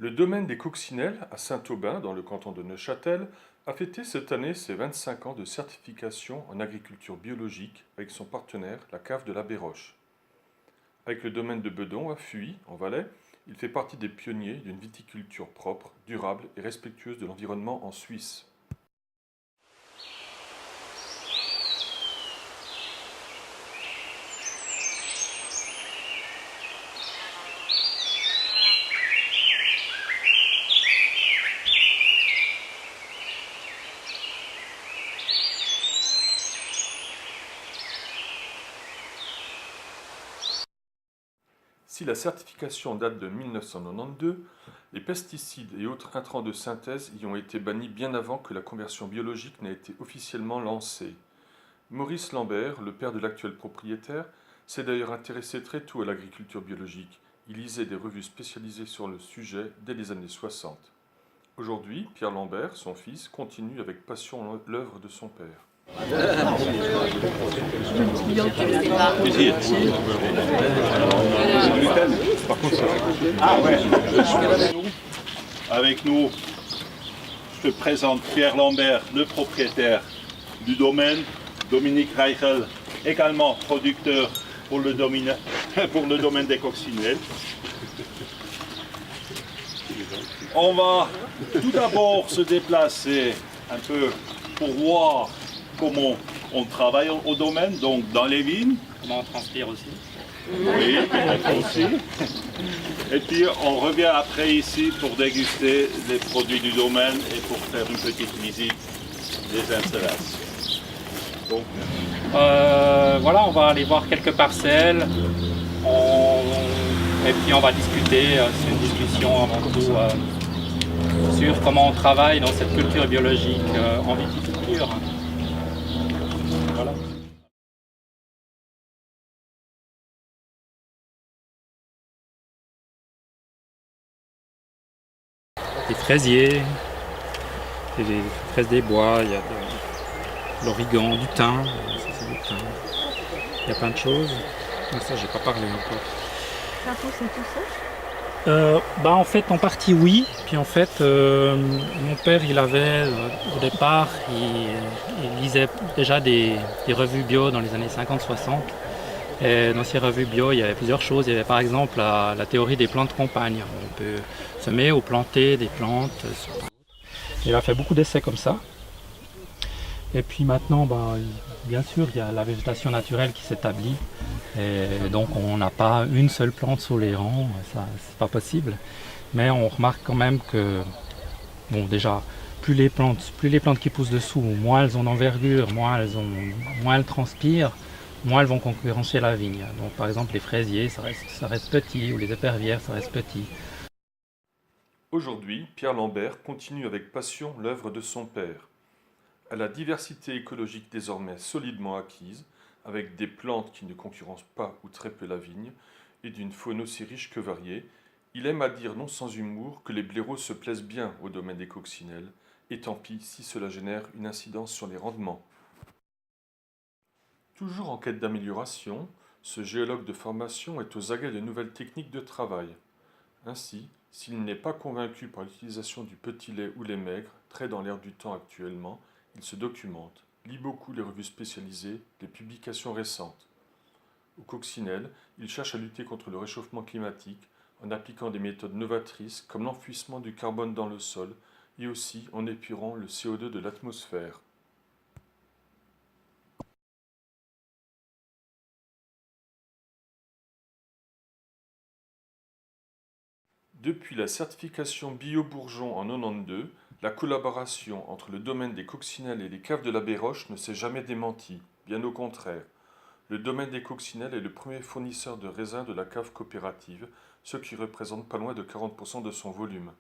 Le domaine des Coccinelles, à Saint-Aubin, dans le canton de Neuchâtel, a fêté cette année ses 25 ans de certification en agriculture biologique avec son partenaire, la cave de la Béroche. Avec le domaine de Bedon, à Fuy, en Valais, il fait partie des pionniers d'une viticulture propre, durable et respectueuse de l'environnement en Suisse. Si la certification date de 1992, les pesticides et autres intrants de synthèse y ont été bannis bien avant que la conversion biologique n'ait été officiellement lancée. Maurice Lambert, le père de l'actuel propriétaire, s'est d'ailleurs intéressé très tôt à l'agriculture biologique. Il lisait des revues spécialisées sur le sujet dès les années 60. Aujourd'hui, Pierre Lambert, son fils, continue avec passion l'œuvre de son père. Avec nous, je te présente Pierre Lambert, le propriétaire du domaine, Dominique Reichel, également producteur pour le domaine des Coccinelles. On va tout d'abord se déplacer un peu pour voir comment on travaille au domaine, donc dans les vignes. Comment on transpire aussi. Oui, aussi. Et puis on revient après ici pour déguster les produits du domaine et pour faire une petite visite des installations. Donc, voilà, on va aller voir quelques parcelles et puis on va discuter. C'est une discussion avant tout sur comment on travaille dans cette culture biologique en viticulture. Voilà. Des fraisiers, des fraises des bois, il y a de l'origan, du thym, ça c'est du thym. Il y a plein de choses, mais ça j'ai pas parlé encore. Ça pousse tout seul? En fait en partie oui, puis en fait mon père il avait au départ il lisait déjà des revues bio dans les années 50-60. Et dans ces revues bio, il y avait plusieurs choses. Il y avait par exemple la théorie des plantes compagnes. On peut semer ou planter des plantes. Il a fait beaucoup d'essais comme ça. Et puis maintenant, bien sûr, il y a la végétation naturelle qui s'établit. Et donc on n'a pas une seule plante sur les rangs, ça c'est pas possible. Mais on remarque quand même que, bon déjà, plus les plantes qui poussent dessous, moins elles ont d'envergure, moins elles transpirent, moins elles vont concurrencer la vigne. Donc par exemple les fraisiers, ça reste petit, ou les épervières, ça reste petit. Aujourd'hui, Pierre Lambert continue avec passion l'œuvre de son père. À la diversité écologique désormais solidement acquise, avec des plantes qui ne concurrencent pas ou très peu la vigne, et d'une faune aussi riche que variée, il aime à dire non sans humour que les blaireaux se plaisent bien au domaine des Coccinelles, et tant pis si cela génère une incidence sur les rendements. Toujours en quête d'amélioration, ce géologue de formation est aux aguets de nouvelles techniques de travail. Ainsi, s'il n'est pas convaincu par l'utilisation du petit lait ou lait maigre, très dans l'air du temps actuellement, il se documente, lit beaucoup les revues spécialisées, les publications récentes. Au Coccinelles, il cherche à lutter contre le réchauffement climatique en appliquant des méthodes novatrices comme l'enfouissement du carbone dans le sol et aussi en épurant le CO2 de l'atmosphère. Depuis la certification Bio-Bourgeon en 92, la collaboration entre le domaine des Coccinelles et les caves de la Béroche ne s'est jamais démentie, bien au contraire. Le domaine des Coccinelles est le premier fournisseur de raisins de la cave coopérative, ce qui représente pas loin de 40% de son volume.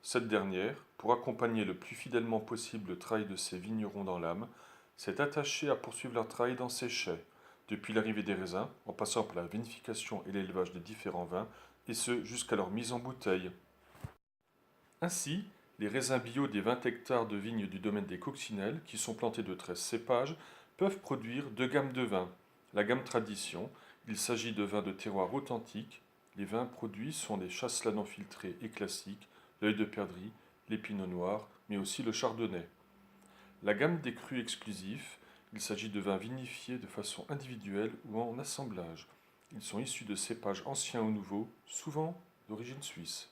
Cette dernière, pour accompagner le plus fidèlement possible le travail de ses vignerons dans l'âme, s'est attachée à poursuivre leur travail dans ses chais, depuis l'arrivée des raisins, en passant par la vinification et l'élevage des différents vins, et ce jusqu'à leur mise en bouteille. Ainsi, les raisins bio des 20 hectares de vignes du domaine des Coccinelles, qui sont plantés de 13 cépages, peuvent produire deux gammes de vins. La gamme tradition, il s'agit de vins de terroir authentiques, Les vins produits sont les chasselas non filtrés et classiques, l'œil de perdrix, les pinots noirs, mais aussi le chardonnay. La gamme des crus exclusifs, il s'agit de vins vinifiés de façon individuelle ou en assemblage. Ils sont issus de cépages anciens ou nouveaux, souvent d'origine suisse.